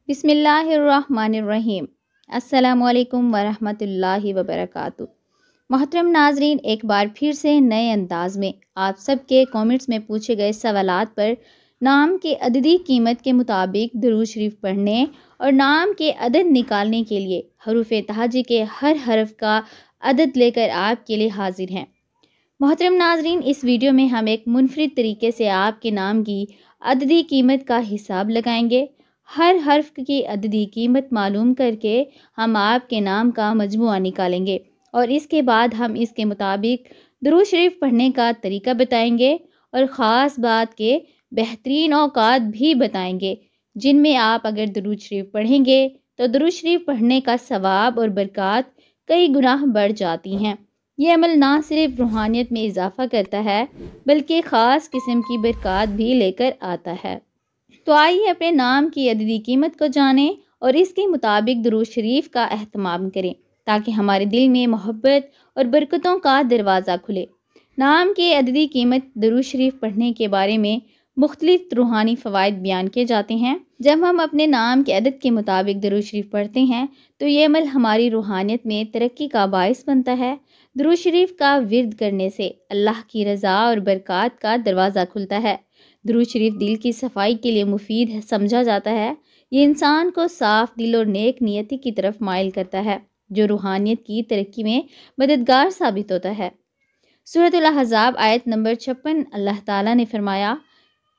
بسم اللہ الرحمن الرحیم۔ السلام علیکم ورحمۃ اللہ وبرکاتہ۔ محترم ناظرین، ایک بار پھر سے نئے انداز میں آپ سب کے کامنٹس میں پوچھے گئے سوالات پر نام کے عددی قیمت کے مطابق درود شریف پڑھنے اور نام کے عدد نکالنے کے لیے حروف تہجی کے ہر حرف کا عدد لے کر آپ کے لیے حاضر ہیں۔ محترم ناظرین، اس ویڈیو میں ہم ایک منفرد طریقے سے آپ کے نام کی عددی قیمت کا حساب لگائیں گے۔ ہر حرف کی عددی قیمت معلوم کر کے ہم آپ کے نام کا مجموعہ نکالیں گے اور اس کے بعد ہم اس کے مطابق درود شریف پڑھنے کا طریقہ بتائیں گے اور خاص بات کے بہترین اوقات بھی بتائیں گے جن میں آپ اگر درود شریف پڑھیں گے تو درود شریف پڑھنے کا ثواب اور برکات کئی گنا بڑھ جاتی ہیں۔ یہ عمل نہ صرف روحانیت میں اضافہ کرتا ہے بلکہ خاص قسم کی برکات بھی لے کر آتا ہے۔ تو آئیے اپنے نام کی عددی قیمت کو جانیں اور اس کے مطابق درود شریف کا اہتمام کریں تاکہ ہمارے دل میں محبت اور برکتوں کا دروازہ کھلے۔ نام کی عددی قیمت درود شریف پڑھنے کے بارے میں مختلف روحانی فوائد بیان کیے جاتے ہیں۔ جب ہم اپنے نام کے عدد کے مطابق درود شریف پڑھتے ہیں تو یہ عمل ہماری روحانیت میں ترقی کا باعث بنتا ہے۔ درود شریف کا ورد کرنے سے اللہ کی رضا اور برکات کا دروازہ کھلتا ہے۔ درود شریف دل کی صفائی کے لیے مفید سمجھا جاتا ہے۔ یہ انسان کو صاف دل اور نیک نیتی کی طرف مائل کرتا ہے جو روحانیت کی ترقی میں مددگار ثابت ہوتا ہے۔ سورۃ الاحزاب آیت نمبر 56 اللہ تعالیٰ نے فرمایا،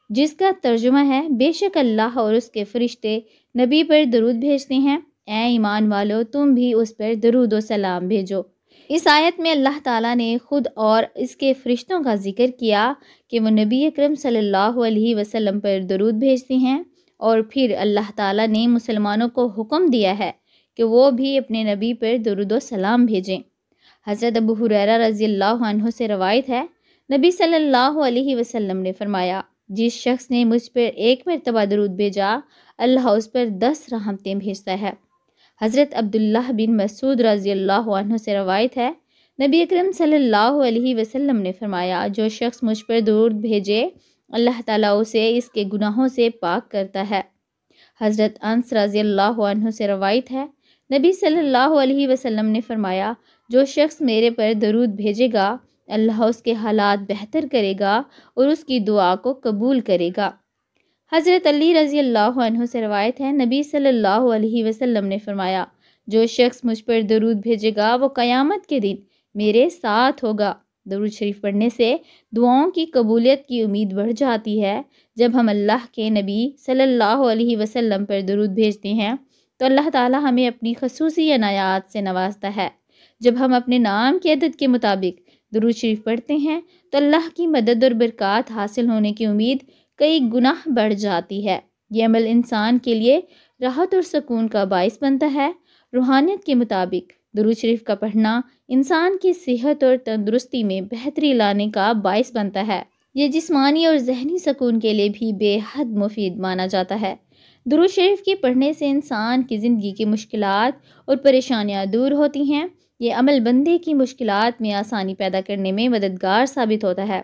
جس کا ترجمہ ہے، بے شک اللہ اور اس کے فرشتے نبی پر درود بھیجتے ہیں، اے ایمان والو تم بھی اس پر درود و سلام بھیجو۔ اس آیت میں اللہ تعالیٰ نے خود اور اس کے فرشتوں کا ذکر کیا کہ وہ نبی اکرم صلی اللہ علیہ وسلم پر درود بھیجتے ہیں، اور پھر اللہ تعالیٰ نے مسلمانوں کو حکم دیا ہے کہ وہ بھی اپنے نبی پر درود و سلام بھیجیں۔ حضرت ابو ہریرہ رضی اللہ عنہ سے روایت ہے، نبی صلی اللہ علیہ وسلم نے فرمایا، جس شخص نے مجھ پر ایک مرتبہ درود بھیجا اللہ اس پر 10 رحمتیں بھیجتا ہے۔ حضرت عبداللہ بن مسعود رضی اللہ عنہ سے روایت ہے، نبی اکرم صلی اللہ علیہ وسلم نے فرمایا، جو شخص مجھ پر درود بھیجے اللہ تعالیٰ اسے اس کے گناہوں سے پاک کرتا ہے۔ حضرت انس رضی اللہ عنہ سے روایت ہے، نبی صلی اللہ علیہ وسلم نے فرمایا، جو شخص میرے پر درود بھیجے گا اللہ اس کے حالات بہتر کرے گا اور اس کی دعا کو قبول کرے گا۔ حضرت علی رضی اللہ عنہ سے روایت ہے، نبی صلی اللہ علیہ وسلم نے فرمایا، جو شخص مجھ پر درود بھیجے گا وہ قیامت کے دن میرے ساتھ ہوگا۔ درود شریف پڑھنے سے دعاؤں کی قبولیت کی امید بڑھ جاتی ہے۔ جب ہم اللہ کے نبی صلی اللہ علیہ وسلم پر درود بھیجتے ہیں تو اللہ تعالیٰ ہمیں اپنی خصوصی عنایات سے نوازتا ہے۔ جب ہم اپنے نام کے عدد کے مطابق درود شریف پڑھتے ہیں تو اللہ کی مدد اور برکات حاصل ہونے کی امید کئی گنا بڑھ جاتی ہے۔ یہ عمل انسان کے لیے راحت اور سکون کا باعث بنتا ہے۔ روحانیت کے مطابق درود شریف کا پڑھنا انسان کی صحت اور تندرستی میں بہتری لانے کا باعث بنتا ہے۔ یہ جسمانی اور ذہنی سکون کے لیے بھی بے حد مفید مانا جاتا ہے۔ درود شریف کے پڑھنے سے انسان کی زندگی کی مشکلات اور پریشانیاں دور ہوتی ہیں۔ یہ عمل بندے کی مشکلات میں آسانی پیدا کرنے میں مددگار ثابت ہوتا ہے۔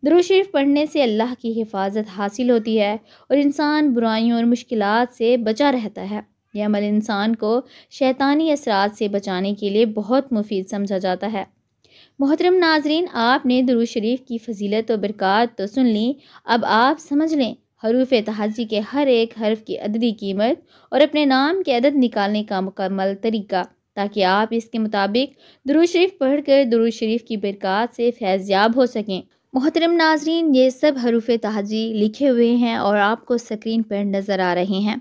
درود شریف پڑھنے سے اللہ کی حفاظت حاصل ہوتی ہے اور انسان برائیوں اور مشکلات سے بچا رہتا ہے۔ یہ عمل انسان کو شیطانی اثرات سے بچانے کے لیے بہت مفید سمجھا جاتا ہے۔ محترم ناظرین، آپ نے درود شریف کی فضیلت و برکات تو سن لی، اب آپ سمجھ لیں حروف تہجی کے ہر ایک حرف کی عددی قیمت اور اپنے نام کے عدد نکالنے کا مکمل طریقہ، تاکہ آپ اس کے مطابق درود شریف پڑھ کر درود شریف کی برکات سے فیض یاب ہو سکیں۔ محترم ناظرین، یہ سب حروف تہجی لکھے ہوئے ہیں اور آپ کو سکرین پر نظر آ رہے ہیں۔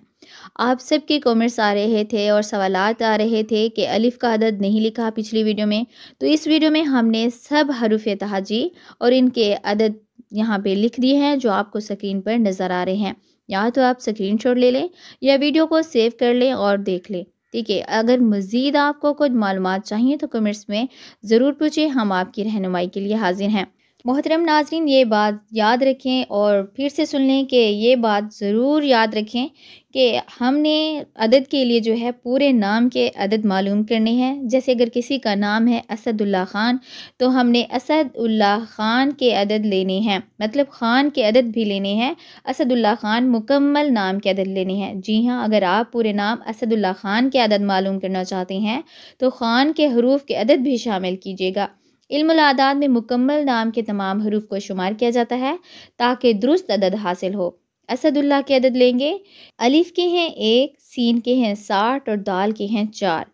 آپ سب کے کامنٹس آ رہے تھے اور سوالات آ رہے تھے کہ الف کا عدد نہیں لکھا پچھلی ویڈیو میں، تو اس ویڈیو میں ہم نے سب حروف تہجی اور ان کے عدد یہاں پہ لکھ دیے ہیں جو آپ کو سکرین پر نظر آ رہے ہیں۔ یا تو آپ سکرین شاٹ لے لیں یا ویڈیو کو سیو کر لیں اور دیکھ لیں، ٹھیک ہے۔ اگر مزید آپ کو کچھ معلومات چاہیے تو کمنٹس میں ضرور پوچھیں، ہم آپ کی رہنمائی کے لیے حاضر ہیں۔ محترم ناظرین، یہ بات یاد رکھیں اور پھر سے سن لیں کہ یہ بات ضرور یاد رکھیں کہ ہم نے عدد کے لیے جو ہے پورے نام کے عدد معلوم کرنے ہیں۔ جیسے اگر کسی کا نام ہے اسد اللہ خان تو ہم نے اسد اللہ خان کے عدد لینے ہیں، مطلب خان کے عدد بھی لینے ہیں، اسد اللہ خان مکمل نام کے عدد لینے ہیں۔ جی ہاں، اگر آپ پورے نام اسد اللہ خان کے عدد معلوم کرنا چاہتے ہیں تو خان کے حروف کے عدد بھی شامل کیجیے گا۔ علم الاعداد میں مکمل نام کے تمام حروف کو شمار کیا جاتا ہے تاکہ درست عدد حاصل ہو۔ اسد اللہ کے عدد لیں گے، الف کے ہیں 1، سین کے ہیں 60 اور دال کے ہیں 4۔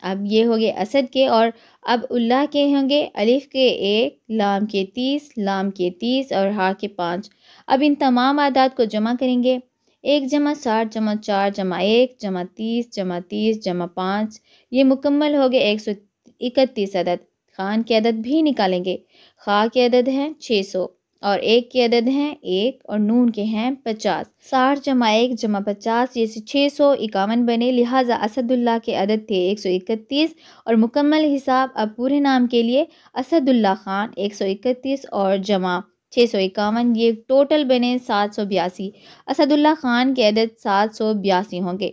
اب یہ ہو گئے اسد کے، اور اب اللہ کے ہوں گے الف کے 1، لام کے 30، لام کے 30 اور ہا کے 5۔ اب ان تمام اعداد کو جمع کریں گے، 1 جمع 60 جمع 4 جمع 1 جمع 30 جمع 30 جمع 5، یہ مکمل ہو گئے 131 عدد۔ خان کے عدد بھی نکالیں گے، خا کے عدد ہیں 600 اور 1 کے عدد ہیں 1 اور نون کے ہیں 50۔ 60 جمع 1 جمع 50 یہ 651 بنے، لہٰذا اسد اللہ کے عدد تھے 131 اور مکمل حساب اب پورے نام کے لیے اسد اللہ خان 131 اور جمع 651 یہ ٹوٹل بنے 782۔ اسد اللہ خان کے عدد 782 ہوں گے۔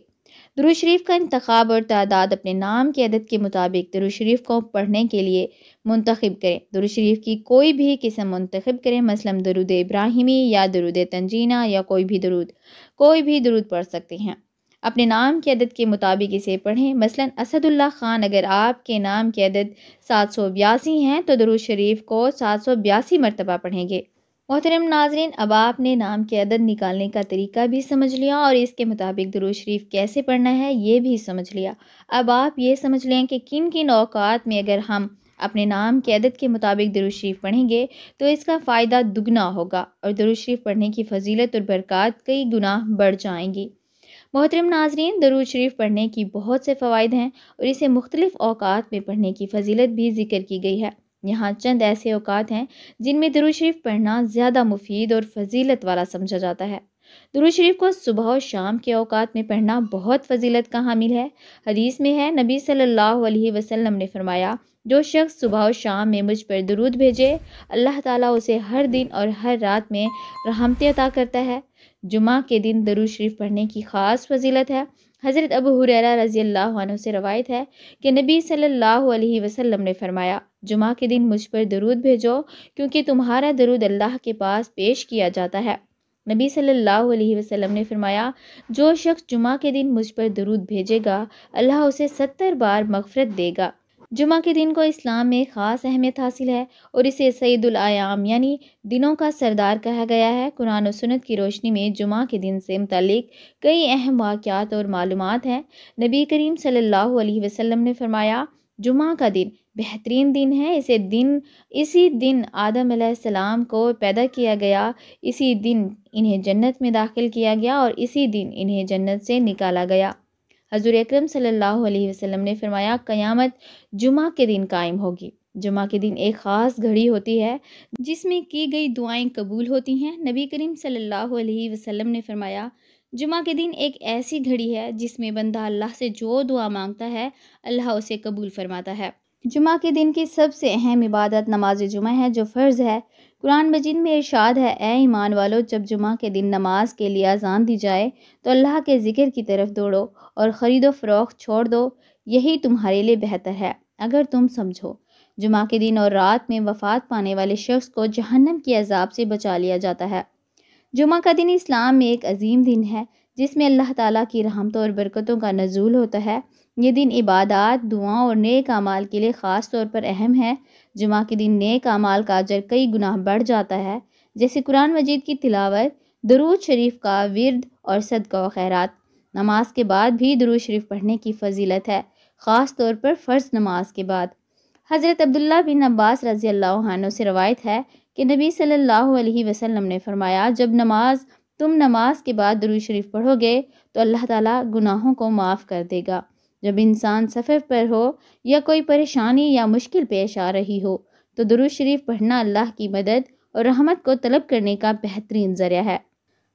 درود شریف کا انتخاب اور تعداد اپنے نام کے عدد کے مطابق درود شریف کو پڑھنے کے لیے منتخب کریں۔ درود شریف کی کوئی بھی قسم منتخب کریں، مثلا درود ابراہیمی یا درود تنجینہ یا کوئی بھی درود پڑھ سکتے ہیں۔ اپنے نام کے عدد کے مطابق اسے پڑھیں، مثلا اسد اللہ خان اگر آپ کے نام کے عدد 782 ہیں تو درود شریف کو 782 مرتبہ پڑھیں گے۔ محترم ناظرین، اب آپ نے نام کے عدد نکالنے کا طریقہ بھی سمجھ لیا اور اس کے مطابق درود شریف کیسے پڑھنا ہے یہ بھی سمجھ لیا۔ اب آپ یہ سمجھ لیں کہ کن کن اوقات میں اگر ہم اپنے نام کے عدد کے مطابق درود شریف پڑھیں گے تو اس کا فائدہ دگنا ہوگا اور درود شریف پڑھنے کی فضیلت اور برکات کئی گنا بڑھ جائیں گی۔ محترم ناظرین، درود شریف پڑھنے کی بہت سے فوائد ہیں اور اسے مختلف اوقات میں پڑھنے کی فضیلت بھی ذکر کی گئی ہے۔ یہاں چند ایسے اوقات ہیں جن میں درود شریف پڑھنا زیادہ مفید اور فضیلت والا سمجھا جاتا ہے۔ درود شریف کو صبح و شام کے اوقات میں پڑھنا بہت فضیلت کا حامل ہے۔ حدیث میں ہے، نبی صلی اللہ علیہ وسلم نے فرمایا، جو شخص صبح و شام میں مجھ پر درود بھیجے اللہ تعالیٰ اسے ہر دن اور ہر رات میں رحمتیں عطا کرتا ہے۔ جمعہ کے دن درود شریف پڑھنے کی خاص فضیلت ہے۔ حضرت ابو ہریرہ رضی اللہ عنہ سے روایت ہے کہ نبی صلی اللہ علیہ وسلم نے فرمایا، جمعہ کے دن مجھ پر درود بھیجو کیونکہ تمہارا درود اللہ کے پاس پیش کیا جاتا ہے۔ نبی صلی اللہ علیہ وسلم نے فرمایا، جو شخص جمعہ کے دن مجھ پر درود بھیجے گا اللہ اسے 70 بار مغفرت دے گا۔ جمعہ کے دن کو اسلام میں خاص اہمیت حاصل ہے اور اسے سید الایام یعنی دنوں کا سردار کہا گیا ہے۔ قرآن و سنت کی روشنی میں جمعہ کے دن سے متعلق کئی اہم واقعات اور معلومات ہیں۔ نبی کریم صلی اللہ علیہ وسلم نے فرمایا، جمعہ کا دن بہترین دن ہے، اسی دن آدم علیہ السلام کو پیدا کیا گیا، اسی دن انہیں جنت میں داخل کیا گیا اور اسی دن انہیں جنت سے نکالا گیا۔ حضور اکرم صلی اللہ علیہ وسلم نے فرمایا، قیامت جمعہ کے دن قائم ہوگی۔ جمعہ کے دن ایک خاص گھڑی ہوتی ہے جس میں کی گئی دعائیں قبول ہوتی ہیں۔ نبی کریم صلی اللہ علیہ وسلم نے فرمایا، جمعہ کے دن ایک ایسی گھڑی ہے جس میں بندہ اللہ سے جو دعا مانگتا ہے اللہ اسے قبول فرماتا ہے۔ جمعہ کے دن کی سب سے اہم عبادت نماز جمعہ ہے جو فرض ہے۔ قرآن مجید میں ارشاد ہے، اے ایمان والو، جب جمعہ کے دن نماز کے لیے اذان دی جائے تو اللہ کے ذکر کی طرف دوڑو اور خرید و فروخت چھوڑ دو، یہی تمہارے لیے بہتر ہے اگر تم سمجھو۔ جمعہ کے دن اور رات میں وفات پانے والے شخص کو جہنم کے عذاب سے بچا لیا جاتا ہے۔ جمعہ کا دن اسلام میں ایک عظیم دن ہے جس میں اللہ تعالیٰ کی رحمتوں اور برکتوں کا نزول ہوتا ہے۔ یہ دن عبادات، دعاؤں اور نیک اعمال کے لیے خاص طور پر اہم ہے۔ جمعہ کے دن نیک اعمال کا اجر کئی گنا بڑھ جاتا ہے، جیسے قرآن مجید کی تلاوت، درود شریف کا ورد اور صدقہ و خیرات۔ نماز کے بعد بھی درود شریف پڑھنے کی فضیلت ہے، خاص طور پر فرض نماز کے بعد۔ حضرت عبداللہ بن عباس رضی اللہ عنہ سے روایت ہے کہ نبی صلی اللہ علیہ وسلم نے فرمایا، جب تم نماز کے بعد درود شریف پڑھو گے تو اللہ تعالیٰ گناہوں کو معاف کر دے گا۔ جب انسان سفر پر ہو یا کوئی پریشانی یا مشکل پیش آ رہی ہو تو درود شریف پڑھنا اللہ کی مدد اور رحمت کو طلب کرنے کا بہترین ذریعہ ہے۔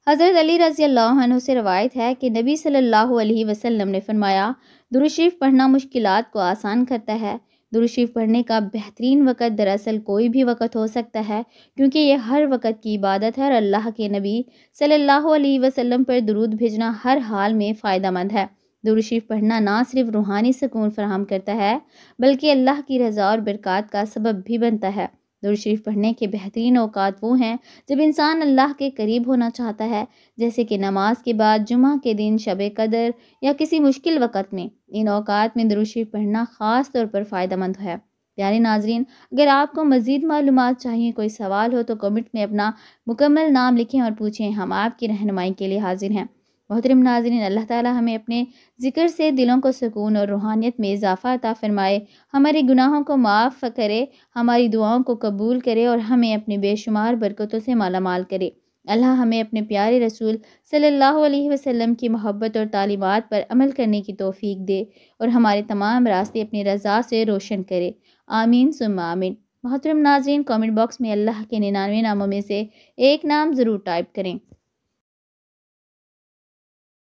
حضرت علی رضی اللہ عنہ سے روایت ہے کہ نبی صلی اللہ علیہ وسلم نے فرمایا، درود شریف پڑھنا مشکلات کو آسان کرتا ہے۔ درود شریف پڑھنے کا بہترین وقت دراصل کوئی بھی وقت ہو سکتا ہے، کیونکہ یہ ہر وقت کی عبادت ہے اور اللہ کے نبی صلی اللہ علیہ وسلم پر درود بھیجنا ہر حال میں فائدہ مند ہے۔ درود شریف پڑھنا نہ صرف روحانی سکون فراہم کرتا ہے بلکہ اللہ کی رضا اور برکات کا سبب بھی بنتا ہے۔ درود شریف پڑھنے کے بہترین اوقات وہ ہیں جب انسان اللہ کے قریب ہونا چاہتا ہے، جیسے کہ نماز کے بعد، جمعہ کے دن، شب قدر یا کسی مشکل وقت میں۔ ان اوقات میں درود شریف پڑھنا خاص طور پر فائدہ مند ہے۔ پیارے ناظرین، اگر آپ کو مزید معلومات چاہیے، کوئی سوال ہو تو کمنٹ میں اپنا مکمل نام لکھیں اور پوچھیں، ہم آپ کی رہنمائی کے لیے حاضر ہیں۔ محترم ناظرین، اللہ تعالی ہمیں اپنے ذکر سے دلوں کو سکون اور روحانیت میں اضافہ عطا فرمائے، ہمارے گناہوں کو معاف کرے، ہماری دعاؤں کو قبول کرے اور ہمیں اپنے بے شمار برکتوں سے مالا مال کرے۔ اللہ ہمیں اپنے پیارے رسول صلی اللہ علیہ وسلم کی محبت اور تعلیمات پر عمل کرنے کی توفیق دے اور ہمارے تمام راستے اپنی رضا سے روشن کرے۔ آمین ثم آمین۔ محترم ناظرین، کامنٹ باکس میں اللہ کے 99 ناموں میں سے ایک نام ضرور ٹائپ کریں۔